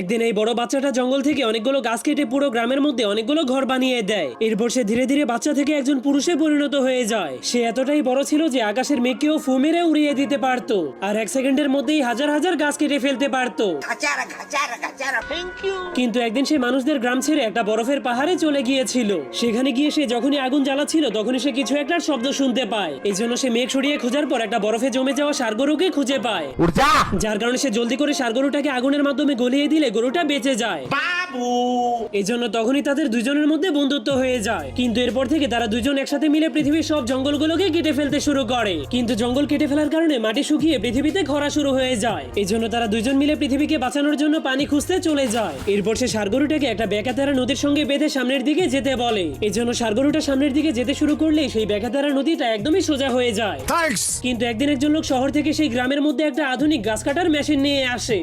একদিন এই বড় বাচ্চাটা জঙ্গল থেকে অনেকগুলো গাছ কেটে পুরো গ্রামের মধ্যে অনেকগুলো ঘর বানিয়ে দেয়। এরপর সে ধীরে ধীরে বাচ্চা থেকে একজন পুরুষে পরিণত হয়ে যায়। সে এতটাই বড় ছিল যে আকাশের মেঘকেও ফু মেরে উড়িয়ে দিতে পারতো, আর 1 সেকেন্ডের মধ্যেই হাজার হাজার গাছ কেটে ফেলতে পারতো। কিন্তু একদিন সে মানুষদের গ্রাম ছেড়ে একটা বরফের পাহাড়ে চলে গিয়েছিল। সেখানে গিয়ে সে যখনই আগুন জ্বালাচ্ছিল তখনই সে কিছু একটা শব্দ শুনতে পায়। এই জন্য সে মেঘ সরিয়ে খোঁজার পর একটা বরফে জমে যাওয়া ষাঁড় গরুকে খুঁজে পায়, যার কারণে সে জলদি করে ষাঁড় গরুটাকে আগুনের মাধ্যমে গলিয়ে দিলে গরুটা বেঁচে যায়। এই জন্য তখনই তাদের দুজনের মধ্যে বন্ধুত্ব হয়ে যায়। কিন্তু এরপর থেকে তারা দুজন একসাথে মিলে পৃথিবীর সব জঙ্গলগুলোকে কেটে ফেলতে শুরু করে। কিন্তু জঙ্গল কেটে ফেলার কারণে মাটি শুকিয়ে পৃথিবীতে খরা শুরু হয়ে যায়। এই জন্য তারা দুজন মিলে পৃথিবীকে বাঁচানোর জন্য পানি খুঁজতে চলে যায়। এরপর সে ষাঁড় গরুটাকে একটা বেকাতারা নদীর সঙ্গে বেঁধে সামনের দিকে যেতে বলে। এই জন্য ষাঁড় গরুটা সামনের দিকে যেতে শুরু করলেই সেই বেকাতারা নদীটা একদমই সোজা হয়ে যায়। কিন্তু একদিন একজন লোক শহর থেকে সেই গ্রামের মধ্যে একটা আধুনিক গাছ কাটার মেশিন নিয়ে আসে।